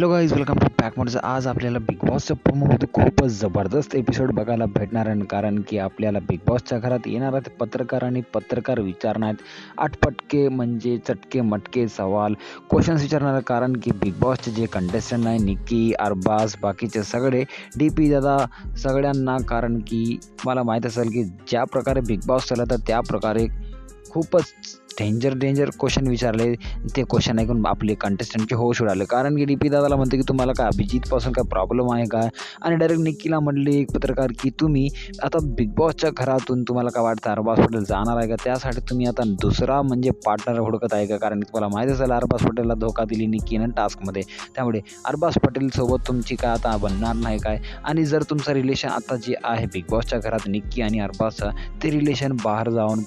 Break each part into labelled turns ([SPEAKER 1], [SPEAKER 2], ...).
[SPEAKER 1] Hello guys, welcome to back. म्हणजे आज आपल्याला बिग बॉसच्या प्रोमोमध्ये खूपच जबरदस्त एपिसोड बघायला भेटणार आहे. कारण की आपल्याला बिग बॉसच्या घरात येणारा ते पत्रकार आणि पत्रकार विचारणार आहेत आठपटके म्हणजे चटके मटके सवाल क्वेश्चन्स विचारणार. कारण की बिग बॉसचे जे कंटेस्टंट आहे निक्की, अरबाज, बाकीचे सगळे DP दादा सगळ्यांना, कारण की मला माहीत असेल की ज्या प्रकारे बिग बॉस चालत त्या प्रकारे खूपच डेंजर क्वेश्चन विचारले. ते क्वेश्चन ऐकून आपले कंटेस्टंटचे होश उडाले. कारण की DP दादाला म्हणते की तुम्हाला काय अभिजितपासून काय प्रॉब्लेम आहे का, आणि डायरेक्ट निक्कीला म्हणले एक पत्रकार की तुम्ही आता बिग बॉसच्या घरातून तुम्हाला काय वाटतं अरबाज पटेल जाणार आहे का, त्यासाठी तुम्ही आता दुसरा म्हणजे पार्टनर हुडकत आहे का. कारण की तुम्हाला माहीत असेल अरबाज पटेलला धोका दिली निक्कीनं टास्कमध्ये, त्यामुळे अरबाज पटेलसोबत तुमची काय आता बनणार नाही काय. आणि जर तुमचं रिलेशन आता जे आहे बिग बॉसच्या घरात निक्की आणि अरबाजचं, ते रिलेशन बाहेर जाऊन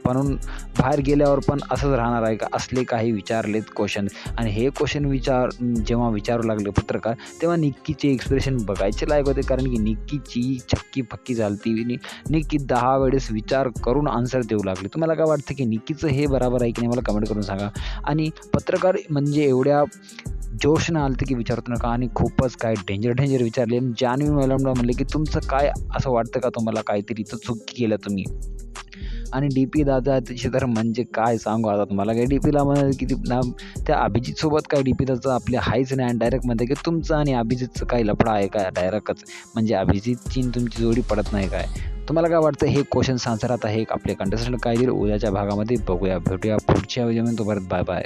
[SPEAKER 1] म्हणून बाहेर गेल्यावर पण असंच राहणार आहे का, असले काही विचारलेत क्वेश्चन. आणि हे क्वेश्चन जेव्हा विचारू लागले पत्रकार, तेव्हा निक्कीचे एक्सप्रेशन बघायचे लायक होते. कारण की निक्कीची छक्की फक्की झालती. निक्की 10 वेळेस विचार करून आन्सर देऊ लागले. तुम्हाला काय वाटतं की निक्कीचं हे बरोबर आहे की नाही, मला कमेंट करून सांगा. आणि पत्रकार म्हणजे एवढ्या जोशनं आलते की विचारतो नका, आणि खूपच काय डेंजर विचारले. आणि जान्हवी मॅडमला म्हणले की तुमचं काय असं वाटतं का, तुम्हाला काहीतरी इथं चूक केलं तुम्ही. आणि DP दादा त्याची तर म्हणजे काय सांगू आता तुम्हाला. काय DPला म्हणाल की त्या अभिजितसोबत काय DP दादाचं आपले आहेच नाही. आणि डायरेक्ट म्हणते की तुमचं आणि अभिजितचं काही लफडा आहे काय, डायरेक्टच म्हणजे अभिजितची तुमची जोडी पडत नाही काय. तुम्हाला काय वाटतं हे क्वेश्चन आन्सर आता हे आपले कंटेस्टंट काय दिलं उद्याच्या भागामध्ये बघूया. भेटूया पुढच्या व्हिडिओमध्ये. तोपर्यंत बाय बाय.